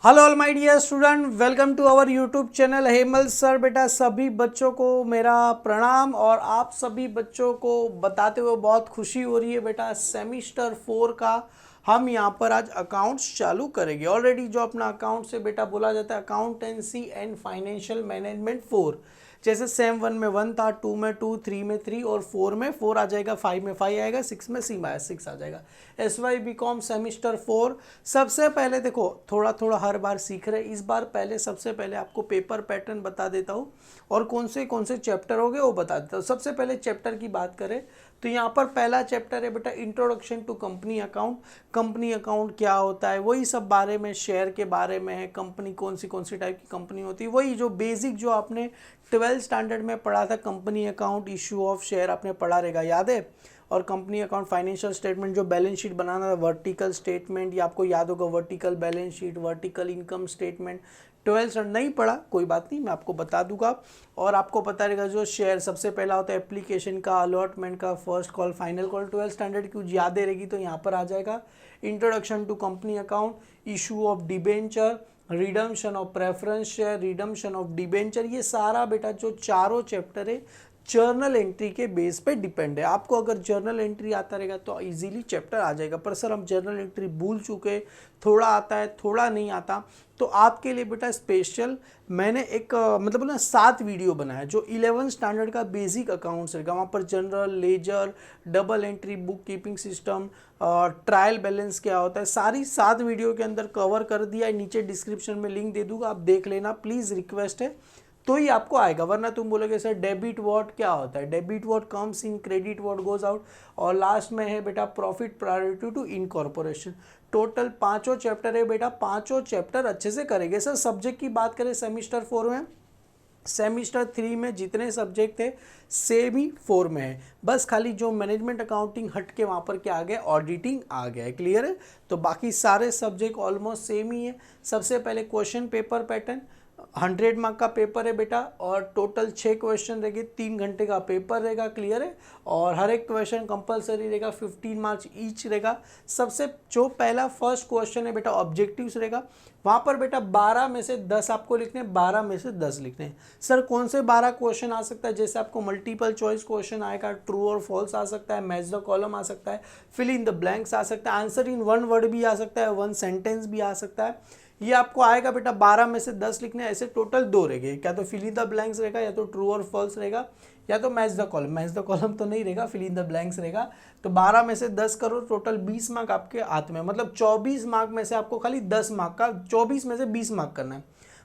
Hello all my dear student, welcome to our YouTube channel Hemal sir. बेटा सभी बच्चों को मेरा प्रणाम और आप सभी बच्चों को बताते हुए बहुत खुशी हो रही है बेटा सेमिस्टर 4 का हम यहाँ पर आज अकाउंट्स चालू करेंगे। ऑलरेडी जो अपना अकाउंट से बेटा बोला जाता है अकाउंटेंसी एंड फाइनेंशियल मैनेजमेंट 4, जैसे सेम 1 में 1 था, 2 में 2, 3 में 3 और 4 में 4 आ जाएगा, 5 में 5 आएगा, 6 में 6 आ जाएगा। SY BCom semester 4। सबसे पहले देखो थोड़ा थोड़ा हर बार सीख रहे, इस बार पहले सबसे पहले आपको पेपर पैटर्न बता देता हूँ और कौन से चैप्टर हो गए वो बता देता हूँ। सबसे पहले चैप्टर की बात करें तो यहाँ पर पहला चैप्टर है बेटा introduction to company account. Company account क्या होता है वही सब बारे में, शेयर के बारे में है, कंपनी कौन सी टाइप की कंपनी होती है, वही जो बेसिक जो आपने 12th स्टैंडर्ड में पढ़ा था। Company account, issue of share आपने पढ़ा रहेगा, याद है। और कंपनी अकाउंट, फाइनेंशियल स्टेटमेंट, जो बैलेंस शीट बनाना था, वर्टिकल स्टेटमेंट, ये आपको याद होगा, vertical balance sheet, vertical income statement. 12th standard नहीं पढ़ा कोई बात नहीं, मैं आपको बता दूंगा। और आपको पता रहेगा जो शेयर सबसे पहला होता है एप्लीकेशन का, अलॉटमेंट का, first call, final call. 12th standard की याद रहेगी तो यहाँ पर आ जाएगा introduction to company account, issue of debenture, redemption of preference share, redemption of debenture. ये सारा बेटा जो चारों चैप्टर है जर्नल एंट्री के बेस पे डिपेंड है। आपको अगर जर्नल एंट्री आता रहेगा तो इजीली चैप्टर आ जाएगा, पर सर हम जर्नल एंट्री भूल चुके, थोड़ा आता है थोड़ा नहीं आता, तो आपके लिए बेटा स्पेशल मैंने एक मतलब ना 7 वीडियो बनाया जो 11th स्टैंडर्ड का बेसिक अकाउंट्स रहेगा। वहाँ पर journal, ledger, double entry, book keeping system, trial balance क्या होता है, सारी 7 वीडियो के अंदर कवर कर दिया है। नीचे डिस्क्रिप्शन में लिंक दे दूंगा, आप देख लेना प्लीज़, रिक्वेस्ट है, तो ही आपको आएगा। वरना तुम बोलोगे सर डेबिट वॉट क्या होता है, debit what comes in, credit what goes out, और लास्ट में है बेटा profit priority to incorporation. Total 5 chapter है बेटा, 5 चैप्टर अच्छे से करेंगे। सर सब्जेक्ट की बात करें सेमिस्टर 4 में, सेमिस्टर 3 में जितने सब्जेक्ट थे सेम ही 4 में है, बस खाली जो मैनेजमेंट अकाउंटिंग हट के वहाँ पर क्या आ गया, ऑडिटिंग आ गया है। क्लियर है, तो बाकी सारे सब्जेक्ट ऑलमोस्ट सेम ही है। सबसे पहले क्वेश्चन पेपर पैटर्न, 100 मार्क का पेपर है बेटा और टोटल 6 क्वेश्चन रहेंगे, 3 घंटे का पेपर रहेगा। क्लियर है, और हर एक क्वेश्चन कंपलसरी रहेगा, 15 मार्क्स ईच रहेगा। सबसे जो पहला फर्स्ट क्वेश्चन है बेटा ऑब्जेक्टिव्स रहेगा, वहाँ पर बेटा 12 में से 10 आपको लिखने हैं, 12 में से 10 लिखने हैं। सर कौन से 12 क्वेश्चन आ सकता है, जैसे आपको मल्टीपल चॉइस क्वेश्चन आएगा, ट्रू और फॉल्स आ सकता है, मैच द कॉलम आ सकता है, फिल इन द ब्लैंक्स आ सकता है, आंसर इन 1 वर्ड भी आ सकता है, 1 सेंटेंस भी आ सकता है। ये आपको आएगा बेटा 12 में से 10 लिखने, ऐसे टोटल 2 रहेंगे, क्या तो फिल इन द ब्लैंक्स रहेगा, या तो ट्रू और फॉल्स रहेगा, या तो match the column. Match the column तो नहीं रहेगा, फिल इन द ब्लैंक्स रहेगा। तो 12 में से 10 करो, टोटल 20 मार्क आपके हाथ में, मतलब 24 मार्क में से आपको खाली 10 मार्क का, 24 में से 20 मार्क करना है।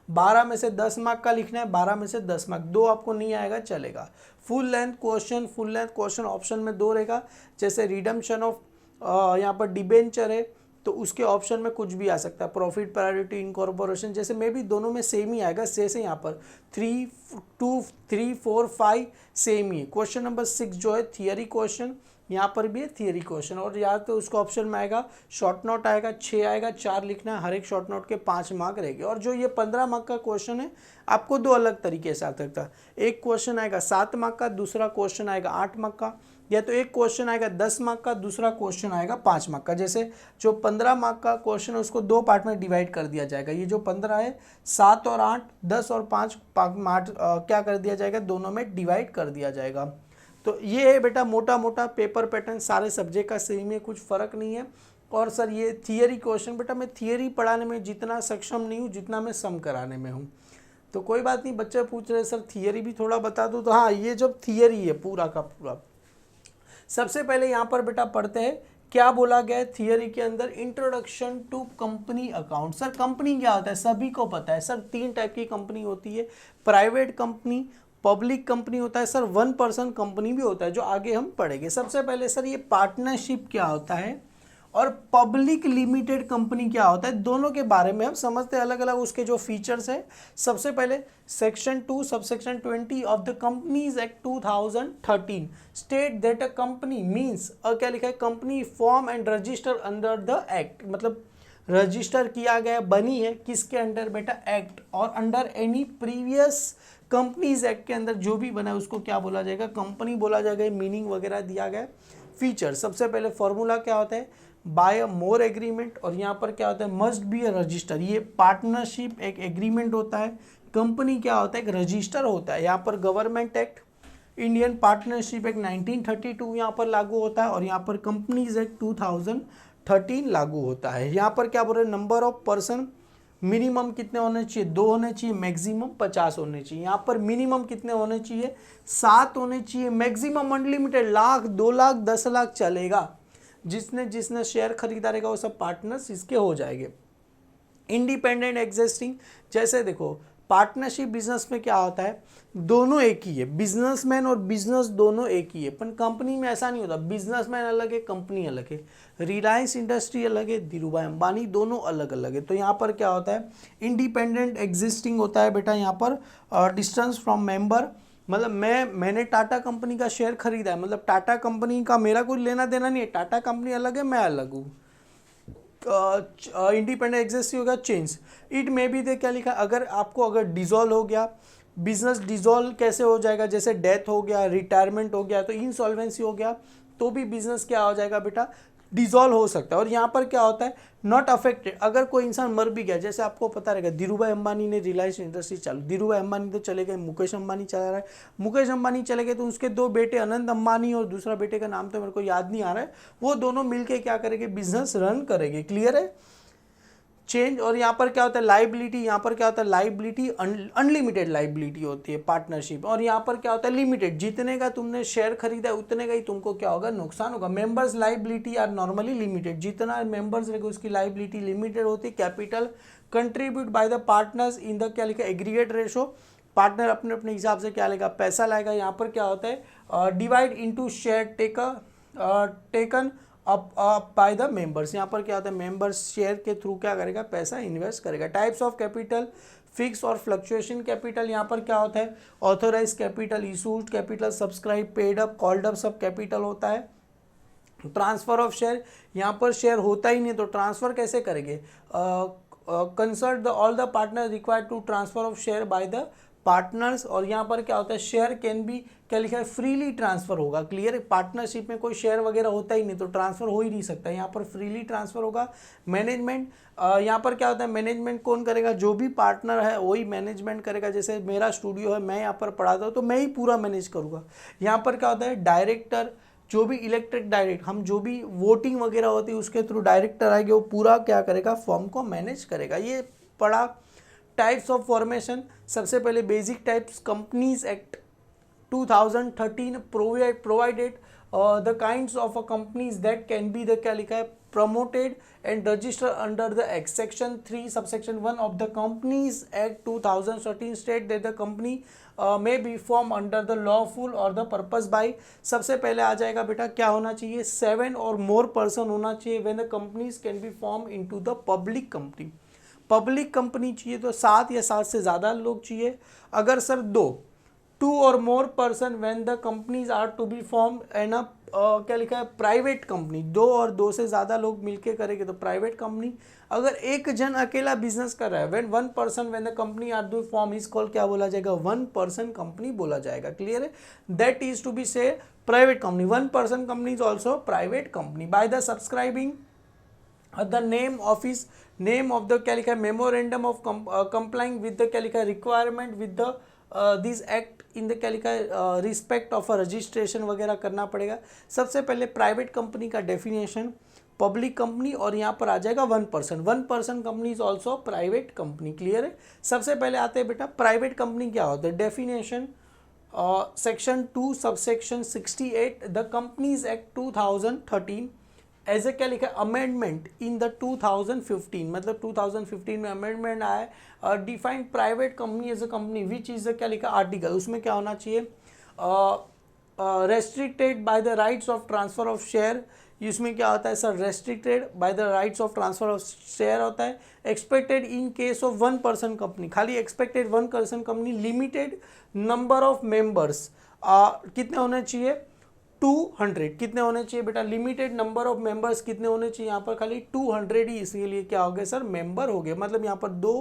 12 में से 10 मार्क का लिखना है, 12 में से 10 मार्क, 2 आपको नहीं आएगा चलेगा। फुल लेंथ क्वेश्चन ऑप्शन में 2 रहेगा, जैसे रिडम्पशन ऑफ यहाँ पर डिबेंचर है तो उसके ऑप्शन में कुछ भी आ सकता है, प्रॉफिट प्रायोरिटी इनकॉर्पोरेशन, जैसे मे भी दोनों में सेम ही आएगा। जैसे यहाँ पर 3, 2, 3, 4, 5 सेम ही। क्वेश्चन नंबर 6 जो है थियरी क्वेश्चन, यहाँ पर भी है थियरी क्वेश्चन, और या तो उसका ऑप्शन में आएगा शॉर्ट नोट आएगा, 6 आएगा, 4 लिखना है, हर एक शॉर्ट नोट के 5 मार्क रहेंगे। और जो ये 15 मार्क का क्वेश्चन है आपको 2 अलग तरीके से आ सकता है, एक क्वेश्चन आएगा 7 मार्क का, दूसरा क्वेश्चन आएगा 8 मार्क का, या तो एक क्वेश्चन आएगा 10 मार्क का, दूसरा क्वेश्चन आएगा 5 मार्क का। जैसे जो 15 मार्क का क्वेश्चन है उसको 2 पार्ट में डिवाइड कर दिया जाएगा, ये जो 15 है 7 और 8, 10 और 5 मार्क क्या कर दिया जाएगा, दोनों में डिवाइड कर दिया जाएगा। तो ये है बेटा मोटा मोटा पेपर पैटर्न, सारे सब्जेक्ट का सेम है, कुछ फ़र्क नहीं है। और सर ये थियरी क्वेश्चन, बेटा मैं थियरी पढ़ाने में जितना सक्षम नहीं हूँ जितना मैं सम कराने में हूँ, तो कोई बात नहीं। बच्चे पूछ रहे सर थियरी भी थोड़ा बता दूँ, तो हाँ ये जो थियरी है पूरा का पूरा, सबसे पहले यहाँ पर बेटा पढ़ते हैं क्या बोला गया है थियरी के अंदर, introduction to company account. Sir company क्या होता है सभी को पता है सर, 3 टाइप की कंपनी होती है, प्राइवेट कंपनी, पब्लिक कंपनी होता है सर, 1 पर्सन कंपनी भी होता है, जो आगे हम पढ़ेंगे। सबसे पहले सर ये पार्टनरशिप क्या होता है और पब्लिक लिमिटेड कंपनी क्या होता है, दोनों के बारे में हम समझते हैं, अलग अलग उसके जो फीचर्स है। सबसे पहले section 2 subsection 20 of the companies act 2013 state that a company means, क्या लिखा है, company form and register under the act, मतलब रजिस्टर किया गया, बनी है किसके अंडर बेटा, एक्ट, और under any previous companies act के अंदर जो भी बना है उसको क्या बोला जाएगा, कंपनी बोला जाएगा। मीनिंग वगैरह दिया गया। फीचर, सबसे पहले फॉर्मूला क्या होता है, बाय अ मोर एग्रीमेंट, और यहाँ पर क्या होता है मस्ट बी अ रजिस्टर। ये पार्टनरशिप एक एग्रीमेंट होता है, कंपनी क्या होता है एक रजिस्टर होता है। यहाँ पर government act, Indian partnership act 1932 यहाँ पर लागू होता है, और यहाँ पर कंपनीज एक्ट 2013 लागू होता है। यहाँ पर क्या बोल रहे हैं नंबर ऑफ पर्सन मिनिमम कितने होने चाहिए, 2 होने चाहिए, मैक्सिमम 50 होने चाहिए। यहाँ पर मिनिमम कितने होने चाहिए, 7 होने चाहिए, मैक्सिमम अनलिमिटेड, लाख 2 लाख 10 लाख चलेगा। जिसने शेयर खरीदा रहेगा वो सब पार्टनर्स इसके हो जाएंगे। इंडिपेंडेंट एग्जिस्टिंग, जैसे देखो पार्टनरशिप बिजनेस में क्या होता है दोनों एक ही है, बिजनेसमैन और बिजनेस दोनों एक ही है, पर कंपनी में ऐसा नहीं होता, बिजनेसमैन अलग है, कंपनी अलग है। रिलायंस इंडस्ट्री अलग है, धीरूभाई अंबानी दोनों अलग अलग है। तो यहाँ पर क्या होता है इंडिपेंडेंट एग्जिस्टिंग होता है बेटा यहाँ पर डिस्टेंस फ्रॉम मेंबर, मतलब मैंने टाटा कंपनी का शेयर खरीदा है, मतलब टाटा कंपनी का मेरा कोई लेना देना नहीं है, टाटा कंपनी अलग है, मैं अलग हूँ। इंडिपेंडेंट एग्जिस्ट होगा चेंज, इट मे बी दे क्या लिखा, अगर डिजोल्व हो गया बिजनेस, डिजोल्व कैसे हो जाएगा, जैसे डेथ हो गया, रिटायरमेंट हो गया, तो इंसॉल्वेंसी हो गया, तो भी बिजनेस क्या हो जाएगा बेटा डिजोल्व हो सकता है। और यहाँ पर क्या होता है नॉट अफेक्टेड, अगर कोई इंसान मर भी गया, जैसे आपको पता रहेगा धीरूभाई अंबानी ने रिलायंस इंडस्ट्री चालू, धीरूभाई अंबानी तो चले गए, मुकेश अंबानी चला रहा है, मुकेश अंबानी चले गए तो उसके 2 बेटे अनंत अंबानी और दूसरा बेटे का नाम तो मेरे को याद नहीं आ रहा है, वो दोनों मिलके क्या करेंगे बिजनेस रन करेंगे। क्लियर है चेंज। और यहाँ पर क्या होता है लाइबिलिटी, यहाँ पर क्या होता है लाइबिलिटी अनलिमिटेड लाइबिलिटी होती है पार्टनरशिप, और यहाँ पर क्या होता है लिमिटेड, जितने का तुमने शेयर खरीदा है उतने का ही तुमको क्या होगा नुकसान होगा। Members liability are normally limited, जितना मेंबर्स रहेगा उसकी लाइबिलिटी लिमिटेड होती है। Capital contribute by the partners in the क्या लिखा एग्रीगेट रेशो, पार्टनर अपने अपने हिसाब से क्या लेगा पैसा लाएगा। यहाँ पर क्या होता है divide into share taken up by the members, यहाँ पर क्या होता है मेंबर्स शेयर के थ्रू क्या करेगा पैसा इन्वेस्ट करेगा। टाइप्स ऑफ कैपिटल फिक्स और फ्लक्चुएशन कैपिटल, यहाँ पर क्या होता है authorise capital, issued capital, subscribe, paid up, called up सब कैपिटल होता है। ट्रांसफर ऑफ शेयर, यहाँ पर शेयर होता ही नहीं तो ट्रांसफर कैसे करेंगे, consult the all the partner required to transfer of share by the partners, और यहाँ पर क्या होता है शेयर कैन बी क्या लिखा है फ्रीली ट्रांसफर होगा। क्लियर, पार्टनरशिप में कोई शेयर वगैरह होता ही नहीं तो ट्रांसफर हो ही नहीं सकता, यहाँ पर फ्रीली ट्रांसफर होगा। मैनेजमेंट, यहाँ पर क्या होता है मैनेजमेंट कौन करेगा, जो भी पार्टनर है वही मैनेजमेंट करेगा। जैसे मेरा स्टूडियो है, मैं यहाँ पर पढ़ाता हूँ तो मैं ही पूरा मैनेज करूँगा। यहाँ पर क्या होता है डायरेक्टर, जो भी इलेक्टेड डायरेक्ट हम जो भी वोटिंग वगैरह होती है उसके थ्रू डायरेक्टर आएंगे, वो पूरा क्या करेगा फॉर्म को मैनेज करेगा। ये पढ़ा। टाइप्स ऑफ फॉर्मेशन, सबसे पहले basic types, companies act 2013 provided the kinds of companies that can be the क्या लिखा है promoted and registered under the Act. Section 3 subsection 1 of the Companies Act 2013 state that the company may be formed under the lawful or the purpose by, सबसे पहले आ जाएगा बेटा क्या होना चाहिए 7 or more person होना चाहिए when the companies can be formed into the public company. Public company चाहिए तो 7 या 7 से ज़्यादा लोग चाहिए। अगर sir 2 or more person when the companies are to be formed and क्या लिखा है प्राइवेट कंपनी, 2 और 2 से ज़्यादा लोग मिलके करेंगे तो प्राइवेट कंपनी। अगर एक जन अकेला बिजनेस कर रहा है when one person when the company are to form is called क्या बोला जाएगा 1 person कंपनी बोला जाएगा। क्लियर है, दैट इज टू बी से private company, 1 person company is also private company. By the subscribing the name of the क्या लिखा है memorandum of complying with the क्या लिखा है requirement with the this act in the क्या लिखा है रिस्पेक्ट ऑफ अ रजिस्ट्रेशन वगैरह करना पड़ेगा। सबसे पहले प्राइवेट कंपनी का डेफिनेशन, पब्लिक कंपनी, और यहाँ पर आ जाएगा 1 person company is also private company. Clear है, सबसे पहले आते हैं बेटा प्राइवेट कंपनी क्या होता है। Definition section 2 subsection 68 the companies act 2013 as a क्या लिखा है अमेंडमेंट इन द 2015, मतलब 2015 में अमेंडमेंट आया है। Defined private company as a company which is क्या लिखा आर्टिकल, उसमें क्या होना चाहिए restricted by the rights of transfer of share, इसमें क्या होता है sir restricted by the rights of transfer of share होता है। Expected in case of 1 person company, खाली expected 1 person company. Limited number of members कितने होने चाहिए 200, कितने होने चाहिए बेटा लिमिटेड नंबर ऑफ मेंबर्स कितने होने चाहिए, यहाँ पर खाली 200 ही इसलिए क्या हो गया सर मेंबर हो गए, मतलब यहाँ पर 2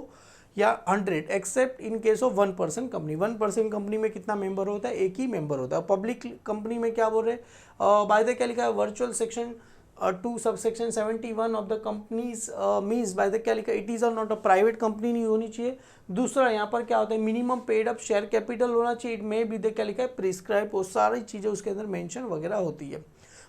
या 100 accept in case of 1 person company. 1 person company में कितना मेंबर होता है, एक ही मेंबर होता है। पब्लिक कंपनी में क्या बोल रहे हैं बाय द क्या लिखा है virtual section two subsection 71 of the companies means by the क्या लिखा, it is not a private company नहीं होनी चाहिए। दूसरा यहाँ पर क्या होता है, minimum paid up share capital होना चाहिए। इट मे बी द क्या लिखा है, प्रिस्क्राइब, वो सारी चीज़ें उसके अंदर मेंशन वगैरह होती है।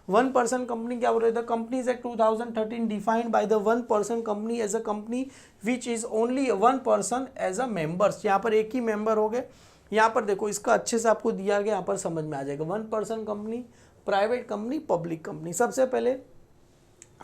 1% कंपनी क्या बोल रहे थे, companies act 2013 defined by the 1% company as a company which is only 1% as a members. यहाँ पर एक ही मेंबर हो गए। यहाँ पर देखो इसका अच्छे से आपको दिया गया, यहाँ पर समझ में आ जाएगा। 1% company, private company, public company. सबसे पहले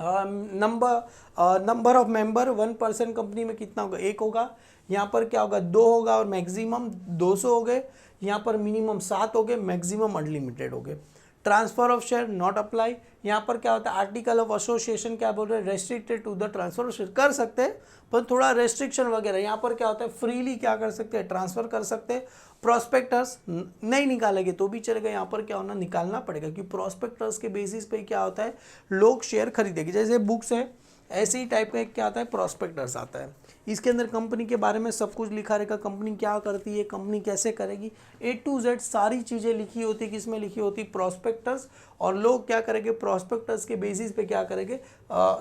नंबर ऑफ मेंबर 1% कंपनी में कितना होगा, 1 होगा। यहाँ पर क्या होगा, 2 होगा, और मैक्सिमम 200 हो गए। यहाँ पर मिनिमम 7 हो गए, मैक्सिमम अनलिमिटेड हो गए। Transfer of share not apply. यहाँ पर क्या होता है, आर्टिकल ऑफ एसोसिएशन क्या बोल रहे हैं, restricted to the transfer of share. कर सकते हैं पर थोड़ा रेस्ट्रिक्शन वगैरह। यहाँ पर क्या होता है, फ्रीली क्या कर सकते हैं, ट्रांसफर कर सकते हैं। प्रोस्पेक्टस नहीं निकालेंगे तो भी चलेगा। यहाँ पर क्या होना, निकालना पड़ेगा, क्योंकि प्रोस्पेक्टस के बेसिस पे क्या होता है, लोग शेयर खरीदेंगे। जैसे बुक्स है, ऐसे ही टाइप का क्या आता है, प्रोस्पेक्टस आता है। इसके अंदर कंपनी के बारे में सब कुछ लिखा रहेगा, कंपनी क्या करती है, कंपनी कैसे करेगी, A to Z सारी चीज़ें लिखी होती है। किसमें लिखी होती, प्रोस्पेक्टस। और लोग क्या करेंगे, प्रोस्पेक्टस के बेसिस पे क्या करेंगे,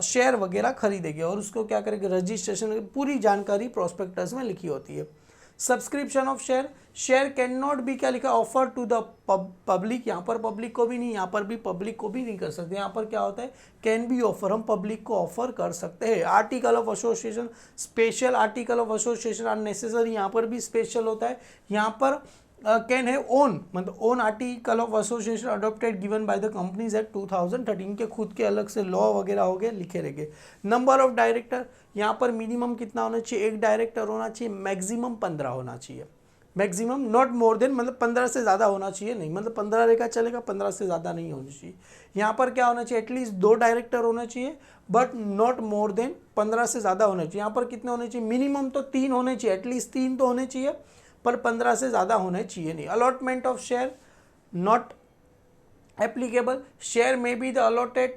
शेयर वगैरह खरीदेंगे, और उसको क्या करेंगे, रजिस्ट्रेशन, पूरी जानकारी प्रोस्पेक्टस में लिखी होती है। Subscription of share, share can not B क्या लिखा, ऑफर टू द पब्लिक। यहाँ पर पब्लिक को भी नहीं, यहाँ पर भी पब्लिक को भी नहीं कर सकते। यहाँ पर क्या होता है, कैन बी ऑफर, हम पब्लिक को ऑफर कर सकते हैं। Article of association, special article of association are necessary, यहाँ पर भी स्पेशल होता है। यहाँ पर कैन है ओन, मतलब own article of association adopted given by the companies act 2013 के खुद के अलग से लॉ वगैरह हो गए, लिखे रहेंगे। नंबर ऑफ डायरेक्टर, यहाँ पर मिनिमम कितना होना चाहिए, 1 डायरेक्टर होना चाहिए, मैक्सिमम 15 होना चाहिए। मैक्सिमम नॉट मोर देन, मतलब 15 से ज़्यादा होना चाहिए नहीं, मतलब 15 रहेगा चलेगा, 15 से ज़्यादा नहीं होनी चाहिए। यहाँ पर क्या होना चाहिए, एटलीस्ट 2 डायरेक्टर होना चाहिए, बट नॉट मोर देन, 15 से ज़्यादा होना चाहिए। यहाँ पर कितने होने चाहिए, मिनिमम तो 3 होने चाहिए, एटलीस्ट 3 तो होने चाहिए, पर 15 से ज़्यादा होने चाहिए नहीं। Allotment of share not applicable, share में be the allotted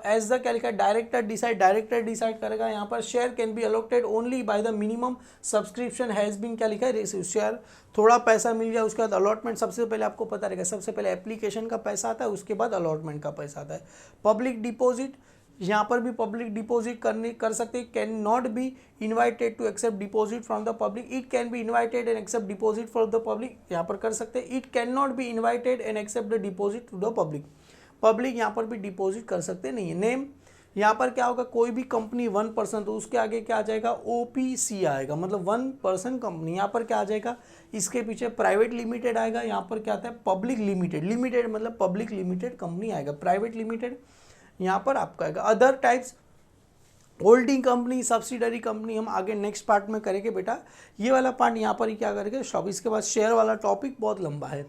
as the क्या लिखा है, डायरेक्टर डिसाइड करेगा। यहाँ पर share can be allotted only by the minimum subscription has been क्या लिखा है, रिसीव। शेयर थोड़ा पैसा मिल जाए, उसके बाद अलॉटमेंट, सबसे पहले आपको पता रहेगा, सबसे पहले एप्लीकेशन का पैसा आता है, उसके बाद अलॉटमेंट का पैसा आता है। पब्लिक डिपॉजिट, यहाँ पर भी पब्लिक डिपॉजिट कर सकते हैं। Can not be invited to accept deposit from the public, it can be invited and accept deposit from the public, यहाँ पर कर सकते हैं। It can not be invited and accept the deposit to the public, public यहाँ पर भी deposit कर सकते नहीं है। नेम, यहाँ पर क्या होगा, कोई भी कंपनी 1%, तो उसके आगे क्या आ जाएगा, OPC आएगा, मतलब 1% कंपनी। यहाँ पर क्या आ जाएगा, इसके पीछे प्राइवेट लिमिटेड आएगा, यहाँ पर क्या आता है, पब्लिक लिमिटेड। लिमिटेड मतलब पब्लिक लिमिटेड कंपनी आएगा, प्राइवेट लिमिटेड यहाँ पर आपका आएगा। Other types, holding company, subsidiary company, हम आगे नेक्स्ट पार्ट में करेंगे बेटा। ये वाला पार्ट यहाँ पर ही क्या करेंगे, स्टॉप। इसके बाद शेयर वाला टॉपिक बहुत लंबा है,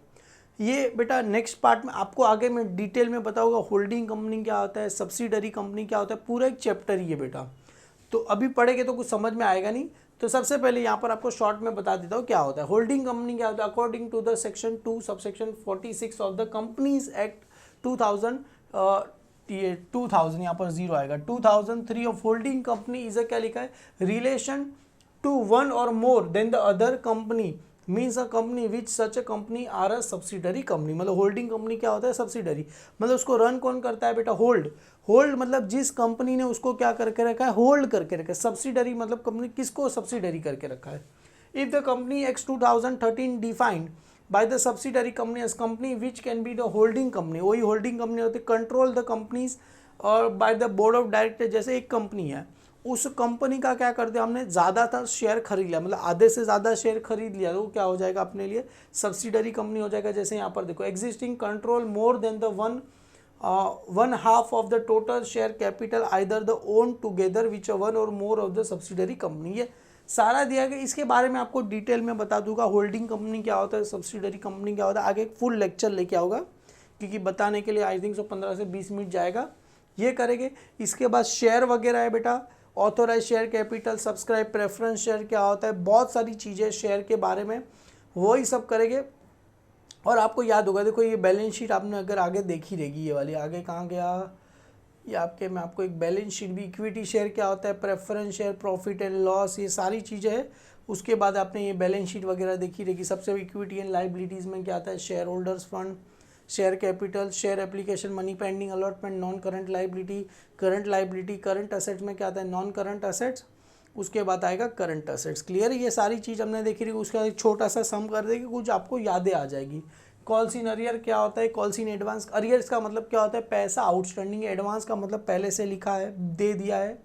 ये बेटा नेक्स्ट पार्ट में आपको आगे मैं डिटेल में बताऊंगा। होल्डिंग कंपनी क्या होता है, सब्सिडरी कंपनी क्या होता है, पूरा एक चैप्टर ही है बेटा। तो अभी पढ़ेंगे तो कुछ समझ में आएगा नहीं, तो सबसे पहले यहाँ पर आपको शॉर्ट में बता देता हूँ क्या होता है। होल्डिंग कंपनी क्या होता है, according to the section 2 subsection 46 of the companies act 2000 यहाँ पर 0 आएगा, 2003 of holding company is a क्या लिखा है, रिलेशन टू 1 और more than the other company, means a company which such a company are a subsidiary company. मतलब holding company क्या होता है, सब्सिडरी, मतलब उसको रन कौन करता है बेटा, होल्ड मतलब जिस कंपनी ने उसको क्या करके रखा है, होल्ड करके रखा है। सब्सिडरी मतलब कंपनी किसको सब्सिडरी करके रखा है। If the company act 2013 defined by the subsidiary company as company which can be the holding company, वही होल्डिंग कंपनी होती है। कंट्रोल द कंपनीज और by the board of director, जैसे एक कंपनी है, उस कंपनी का क्या कर दिया हमने, ज़्यादातर शेयर खरीद लिया, मतलब आधे से ज़्यादा शेयर खरीद लिया, तो वो क्या हो जाएगा अपने लिए सब्सिडरी कंपनी हो जाएगा। जैसे यहाँ पर देखो, existing control more than the 1/2 of the total share capital either the own together which 1 और more of the subsidiary company, ये सारा दिया गया। इसके बारे में आपको डिटेल में बता दूंगा, होल्डिंग कंपनी क्या होता है, सब्सिडरी कंपनी क्या होता है, आगे एक फुल लेक्चर लेके आऊँगा, क्योंकि बताने के लिए आई थिंक 15 से 20 मिनट जाएगा, ये करेंगे। इसके बाद शेयर वगैरह है बेटा, authorise share capital, subscribe, preference share क्या होता है, बहुत सारी चीज़ें शेयर के बारे में, वही सब करेंगे। और आपको याद होगा, देखो ये बैलेंस शीट आपने अगर आगे देखी रहेगी, ये वाली आगे कहाँ गया, ये आपके, मैं आपको एक बैलेंस शीट भी, इक्विटी शेयर क्या होता है, preference share, profit and loss, ये सारी चीज़ें हैं। उसके बाद आपने ये बैलेंस शीट वगैरह देखी रहेगी। सबसे इक्विटी एंड लाइबिलिटीज़ में क्या आता है, share holders fund, share capital, share application, money pending, allotment, non current liability, current liability, current assets में क्या आता है, नॉन करंट असेट्स, उसके बाद आएगा करंट असेट्स। क्लियर है, ये सारी चीज़ हमने देखी रही। उसके बाद एक छोटा सा सम कर देगी, कुछ आपको यादें आ जाएगी। कॉल्स इन अरियर क्या होता है, कॉल्स इन एडवांस। अरियर्स का मतलब क्या होता है, पैसा आउटस्टैंडिंग। एडवांस का मतलब पहले से लिखा है, दे दिया है।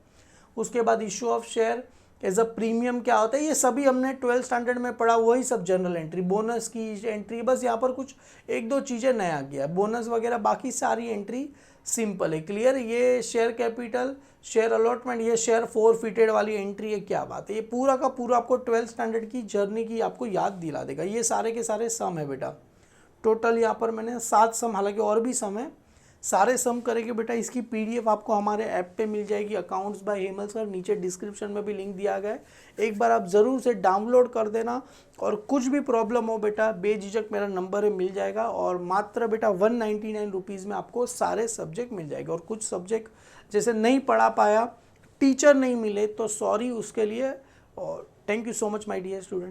उसके बाद issue of share as a premium क्या होता है, ये सभी हमने 12th स्टैंडर्ड में पढ़ा, वही सब जनरल एंट्री। बोनस की एंट्री, बस यहाँ पर कुछ एक दो चीज़ें नया किया है, बोनस वगैरह, बाकी सारी एंट्री सिंपल है। क्लियर, ये शेयर कैपिटल, शेयर अलॉटमेंट, ये शेयर फोरफिटेड वाली एंट्री है, क्या बात है। ये पूरा का पूरा आपको 12th स्टैंडर्ड की जर्नी की आपको याद दिला देगा। ये सारे के सारे सम है बेटा। टोटल यहाँ पर मैंने 7 सम, हालांकि और भी सम है, सारे सम करेंगे बेटा। इसकी पीडीएफ आपको हमारे ऐप पे मिल जाएगी, अकाउंट्स बाय हेमल सर, नीचे डिस्क्रिप्शन में भी लिंक दिया गया है। एक बार आप ज़रूर से डाउनलोड कर देना, और कुछ भी प्रॉब्लम हो बेटा बेझिझक मेरा नंबर है, मिल जाएगा। और मात्र बेटा 199 रुपीज़ में आपको सारे सब्जेक्ट मिल जाएगा। और कुछ सब्जेक्ट जैसे नहीं पढ़ा पाया, टीचर नहीं मिले, तो सॉरी उसके लिए। और thank you so much my dear student.